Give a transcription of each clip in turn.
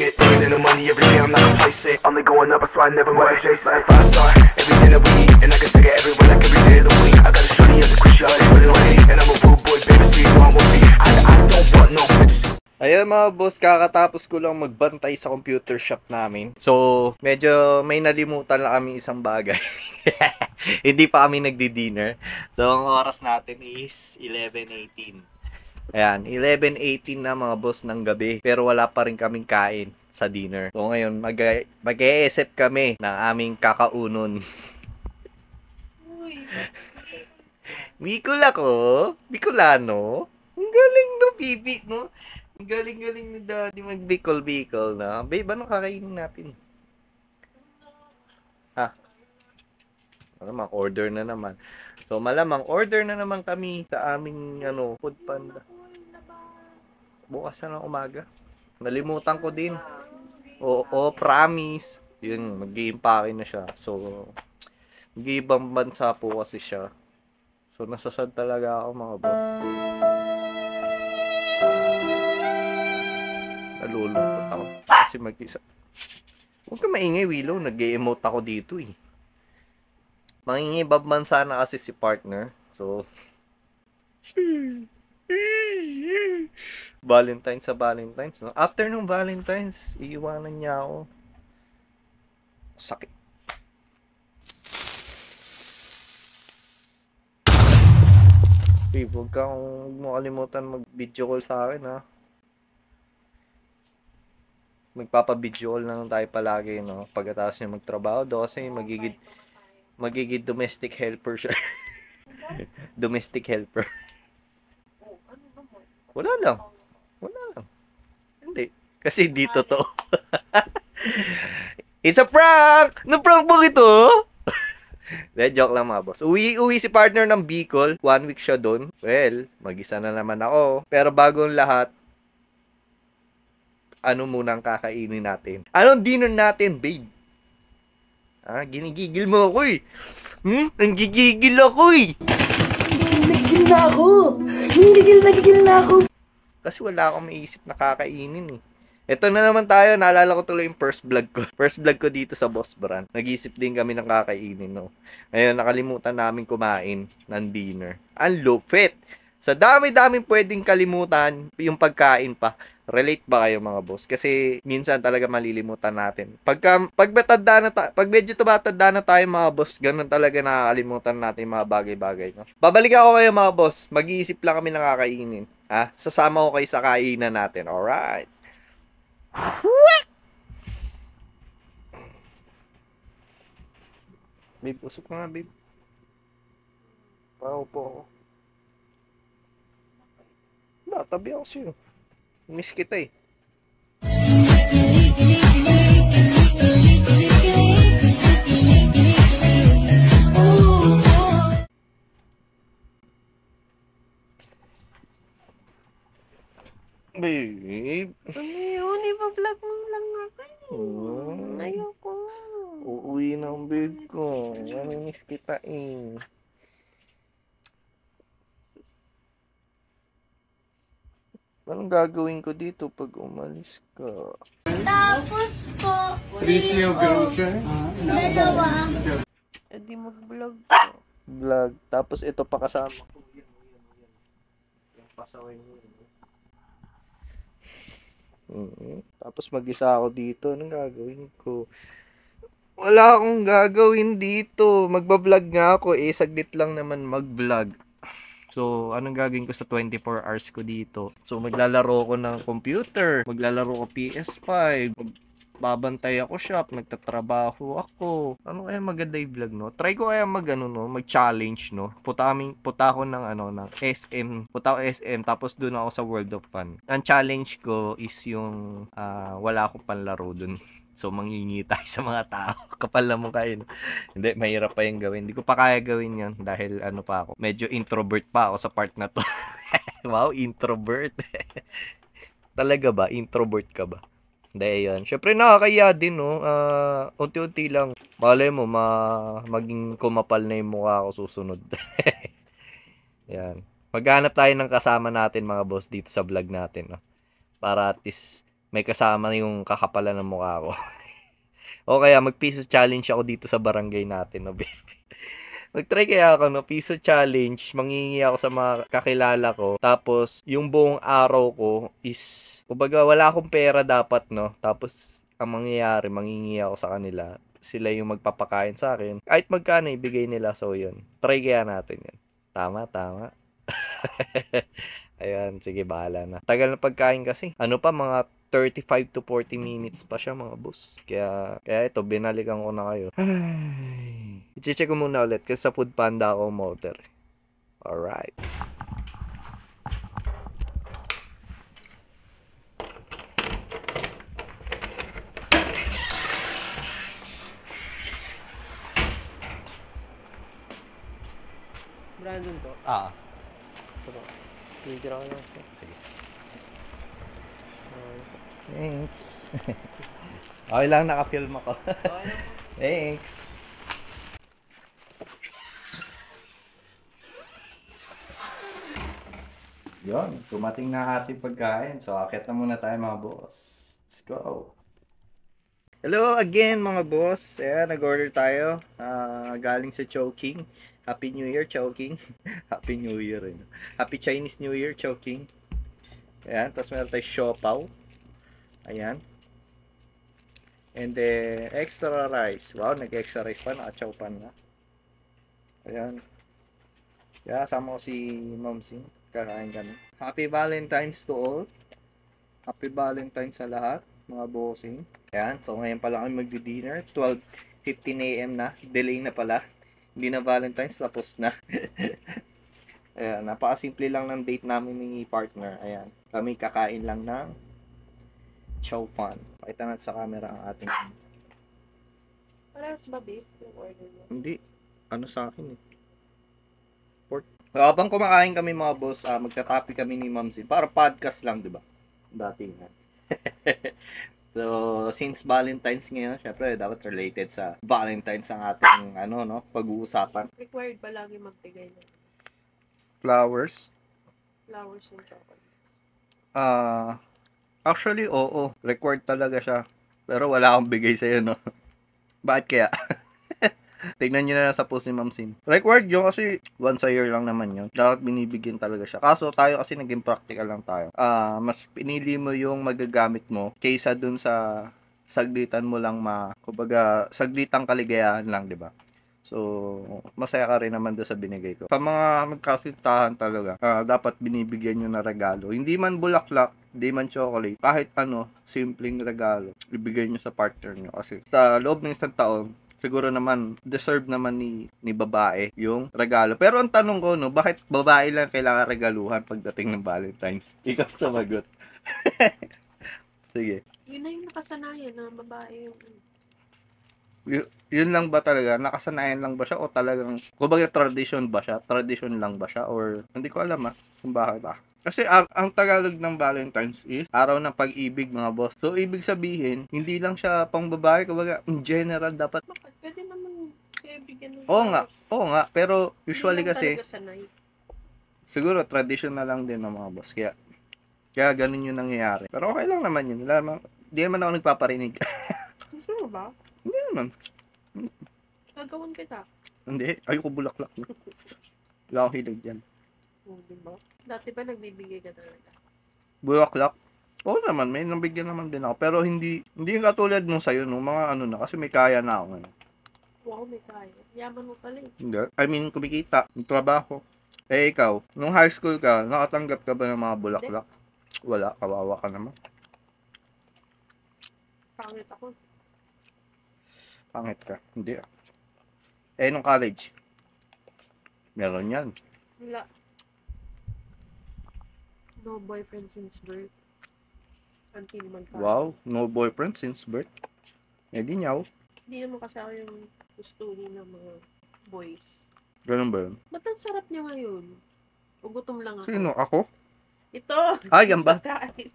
it. Bringing in the money every day, I'm not complacent. Only going up, that's why I never want to chase it. 5-star, everything that we eat, and I can take it everywhere like every day of the week. I got a shorty at the cruise yard, put it on me, and I'm a rude boy, baby, so you know I'm with me. I don't want no bitches. Ayun mga boss, kakatapos ko lang magbantay sa computer shop namin. So, medyo may nalimutan lang kami isang bagay. Hindi pa kami nagdi-dinner. So, ang oras natin is 11:18. Ayan, 11:18 na mga boss ng gabi. Pero wala pa rin kaming kain sa dinner. So, ngayon, mag-e-accept kami ng aming kakaunon. Bicol ako? Bicolano? Ang galing no, bibi, no? Ang galing-galing ni Daddy mag-Bicol na. Babe, anong kakainin natin? Ha? Malamang order na naman. So, malamang order na naman kami sa aming Food Panda. Bukas na ng umaga. Nalimutan ko din. Oo, promise. Yun, mag-i-impake na siya. So, mag-iibang bansa po kasi siya. So, nasasad talaga ako mga boss. Nalulungkot ako. Kasi mag-isa. Huwag ka maingay, Willow. Nag-e-emote ako dito eh. Mangingay bansa na kasi si partner. So, Valentine's sa Valentine's. No? After nung Valentine's, iiwanan niya ako. Sakit. Babe, huwag kang makalimutan mag-video call sa akin, ha? Magpapa-video call lang tayo palagi, no? Pagkatapos niya magtrabaho do kasi magiging domestic helper siya. Domestic helper. Wala lang. Hindi. Kasi dito to. It's a prank! Na-prank ba ito? De, joke lang mga boss. Uwi si partner ng Bicol. 1 week siya doon. Well, mag-isa na naman ako. Pero bagong lahat, ano munang kakainin natin? Anong dinner natin, babe? Ginigigil mo ako eh. Nanggigigil ako eh. Nagigil na ako. Kasi wala akong maisip na kakainin eh. Ito na naman tayo, naalala ko tuloy yung first vlog ko. First vlog ko dito sa Boss Brand. Nag-isip din kami ng kakainin, no. Ngayon, nakalimutan namin kumain ng dinner. Ang lupit. Sa dami-daming pwedeng kalimutan, yung pagkain pa. Relate ba kayo mga boss? Kasi minsan talaga malilimutan natin. Pag medyo tumatanda na tayo mga boss, ganun talaga nakakalimutan natin yung mga bagay-bagay. No? Babalik ako kayo mga boss. Mag-iisip lang kami ng kakainin. Sasama ko kayo sa kainan natin. Alright. Babe, usok na nga, babe. Paupo ako. Tabi ako sa'yo. Miss kita eh. Babe. Ano yun? Ipa-vlog mo lang ako. Ayoko. Uuwi na ang babe ko. Miss kita eh. Anong gagawin ko dito pag umalis ka? Tapos po, dalawa. Di mag-vlog. Vlog. Tapos ito pa kasama ko. Yan. Yung pasaway mo. Tapos mag-isa ako dito. Anong gagawin ko? Wala akong gagawin dito. Magbablog nga ako. Saglit lang naman mag-vlog. So, anong gagawin ko sa 24 hours ko dito? So, maglalaro ko ng computer. Maglalaro ko PS5. Babantay ako shop. Nagtatrabaho ako. Ano kaya maganda yung vlog, no? Try ko kaya mag-challenge, no? Puta ako ng SM. Puta ako SM. Tapos doon ako sa World of Fun. Ang challenge ko is yung wala akong panlaro doon. So, mangingi tayo sa mga tao. Kapal na mukha yun. Hindi, mahirap pa yung gawin. Hindi ko pa kaya gawin yan. Dahil pa ako. Medyo introvert pa ako sa part na to. Wow, introvert. Talaga ba? Introvert ka ba? Hindi, yan. Syempre, nakakaya din, no? Unti-unti lang. Malay mo, maging kumapal na yung mukha ko susunod. Yan. Maghanap tayo ng kasama natin, mga boss, dito sa vlog natin, no? Para at least may kasama yung kakapalan ng mukha ko. O kaya mag-piso challenge ako dito sa barangay natin, no, baby. Mag-try kaya ako, no, piso challenge, mangingi ako sa mga kakilala ko, tapos yung buong araw ko is, kumbaga wala akong pera dapat, no, tapos ang mangyayari, mangingi ako sa kanila, sila yung magpapakain sa akin, kahit magkano ibigay nila, so yun, try kaya natin yun. Tama, tama. Ayan, sige, bahala na. Tagal na pagkain kasi. Ano pa, mga 35 to 40 minutes pa siya, mga boss. Kaya ito, binalikan ko na kayo. Ay. I-check ko muna ulit kasi sa Food Panda ako umorder. Alright. Brandon to. Ah, Picture ako lang. sige. Thanks. Okay lang, naka-film ako. Thanks. Yun, tumating na ating pagkain. So, akit na muna tayo mga boss. Let's go. Hello again mga boss. Ayan, nag-order tayo. Galing sa Chowking. Happy New Year, Chowking. Happy New Year. Happy Chinese New Year, Chowking. Ayan, tapos meron tayo siopaw. Ayan. And then, extra rice. Wow, nag-extra rice pa. Naka-chow pan na. Ayan. Kaya, sama ko si Ma'am Sing. Kakain kami. Happy Valentine's to all. Happy Valentine's sa lahat, mga bossing. Ayan, so ngayon pala kami magdi-dinner. 12:15 AM na. Delay na pala. Hindi na Valentine's, tapos na. Ayan, napakasimple lang ng date namin ni partner. Ayan, kami kakain lang ng chow fan. Pakita natin sa camera ang ating... Parehas ba, babe? Yung order mo? Hindi. Ano sa akin eh. Pork. Habang kumakain kami mga boss, magtatapi kami ni Ma'am Sin. Para podcast lang, di ba? Dati nga. So, since Valentine's ngayon, syempre, dapat related sa Valentine's ang ating, pag-uusapan. Required ba lagi magbigay ng Flowers? flowers and chocolate? Actually, oo. Required talaga siya. Pero wala akong bigay sa'yo, no? Bakit kaya? Tignan nyo na sa post ni Ma'am Sin. Required yun kasi once a year lang naman yun. Dapat binibigyan talaga siya. Kaso tayo kasi naging practical lang tayo. Mas pinili mo yung magagamit mo kaysa dun sa saglitan mo lang kumbaga, saglitang kaligayahan lang, di ba? So, masaya ka rin naman doon sa binigay ko. Sa mga magkasintahan talaga, dapat binibigyan nyo na regalo. Hindi man bulaklak, hindi man chocolate, kahit simpleng regalo, ibigay nyo sa partner nyo. Kasi sa loob ng isang taon, siguro naman, deserve naman ni babae yung regalo. Pero ang tanong ko, bakit babae lang kailangan regaluhan pagdating ng Valentine's? Ikaw sumagot. Sige. Yun na yung nakasanayan na babae yung... Yun lang ba talaga? Nakasanayan lang ba siya? O talagang, kumbaga tradition ba siya? Tradition lang ba siya? Or, hindi ko alam kung bakit Kasi ang Tagalog ng Valentine's is araw ng pag-ibig, mga boss. So, ibig sabihin, hindi lang siya pang babae, kumbaga, in general, dapat. Bakit? Pwede naman kaya bigyan ng... Oo nga, pero usually Hindi lang kasi, talaga sanay. siguro, tradition na lang din ng mga boss. Kaya ganun yung nangyayari. Pero okay lang naman yun. Hindi naman ako nagpaparinig. Gusto mo ba? Hindi naman. Gagawin kita. Hindi. Ayoko bulaklak. Wala akong hilig dyan. Diba? Dati ba nagbibigay ka talaga? Bulaklak? Oo naman, may nabigyan naman din ako. Pero hindi yung katulad nung sa'yo, nung mga na, kasi may kaya na ako ngayon. Wow, may kaya. Yaman mo pala eh. Hindi. I mean, kumikita, yung trabaho. Eh, ikaw, nung high school ka, nakatanggap ka ba ng mga bulaklak? Wala, kawawa ka naman. Pangit ako. Pangit ka. Hindi Eh, nung college? Meron yan. Wala. No boyfriend since birth. Until mag-college. Wow, no boyfriend since birth. Eh, di nyaw. Hindi naman kasi ako yung gusto ng mga boys. Ganun ba yun? Ba't ang sarap niya ngayon? Ugutom lang ako. Sino? Ako? Ito! Ay, yan ba? Pagkain.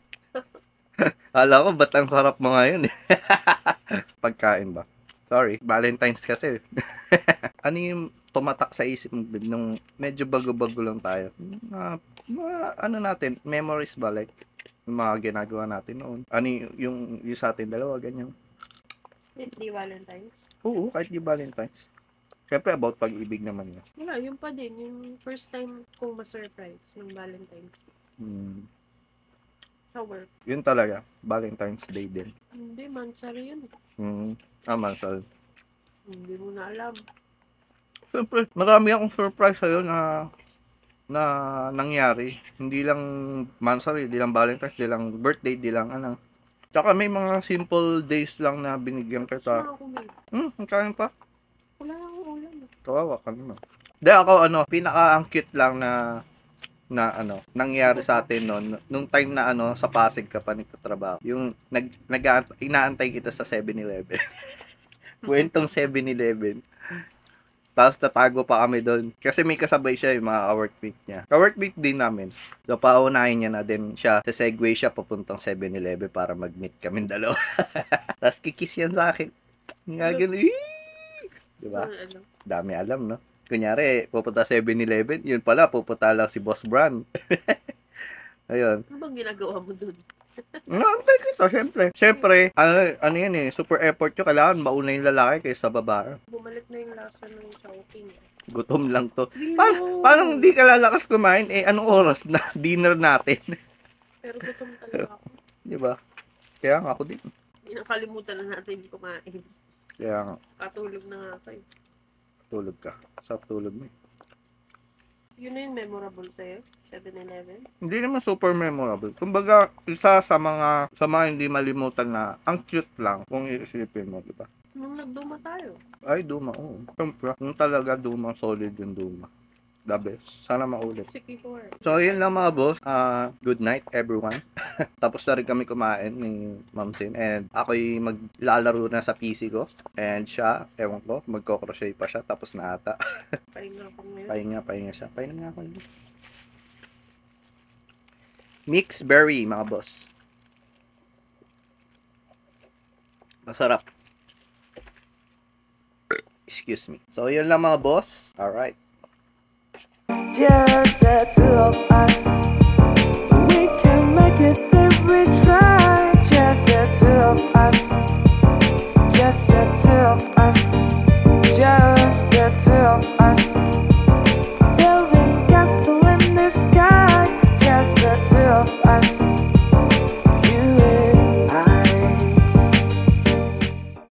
Alam ko, ba't ang sarap mo ngayon eh? Pagkain ba? Sorry, Valentine's kasi. Ano yung tumatak sa isip mo nung medyo bago-bago lang tayo? Ano natin, memories ba? Like, Yung mga ginagawa natin noon. Ano yung sa atin dalawa, ganyan. Hindi Valentine's. Oo, kahit di Valentine's. Siyempre, about pag-ibig naman yun. Wala, yun pa din. Yung first time kong ma-surprise yung Valentine's. Hmm. Sa work. Yun talaga, Valentine's Day din. Hindi, mansari yun. Mansal. Hindi mo na alam. Siyempre, marami akong surprise sa'yo na nangyari. Hindi lang Mansari, hindi lang Valentine's, hindi lang birthday, hindi lang ano. Tsaka may mga simple days lang na binigyan kita. Saan ako may? Ang kain pa. Wala akong ulam. Kawawa ka naman. Hindi, ako pinaka-ang cute lang na nangyari sa atin noon nung time na sa Pasig ka pa nagtatrabaho. Yung inaantay kita sa 7-Eleven. Kwentong 7-Eleven. Tapos tatago pa kami doon. Kasi may kasabay siya yung mga ka-workmate niya. Ka-workmate din namin. So paunahin niya na din siya. Sa Segway siya papuntang 7-Eleven para mag-meet kami dalawa. Tapos kikis yan sa akin. Nga ganun. Diba? Ano? Dami alam, no? Kunyari, pupunta 7-Eleven, yun pala, pupunta lang si Boss Bran. Ayun. Ano bang ginagawa mo dun? Naantay kita, syempre. Syempre, ano yan eh, super effort yun. Kailangan mauna yung lalaki kaysa sa babae. Bumalik na yung lasa ng Chowking. Gutom lang to. Paano hindi ka lalakas kumain? Anong oras na dinner natin? Pero gutom talaga ako. Di ba? Kaya nga ako din. Hindi nakalimutan na natin kumain. Kaya nga, Patulog na nga kayo. tulog ka. Sa tulog mo. Yun na yung memorable sa'yo? 7-Eleven? Hindi naman super memorable. Kumbaga, isa sa mga hindi malimutan na ang cute lang kung iisipin mo, di ba? Nung nagduma tayo. Ay, Duma, oo. Siyempre, yung talaga Duma, solid yung Duma. The best. Sana maulit. Si Kiko. So, yun lang mga boss. Good night, everyone. Tapos na rin kami kumain ni Ma'am Sin. And ako'y maglalaro na sa PC ko. And siya, ewan ko, magko-crochet pa siya. Tapos na ata. Pahinga ako ngayon. Pahinga siya. Pahinga nga ako. Mixed berry, mga boss. Masarap. Excuse me. So, yun lang mga boss. Alright. Yeah.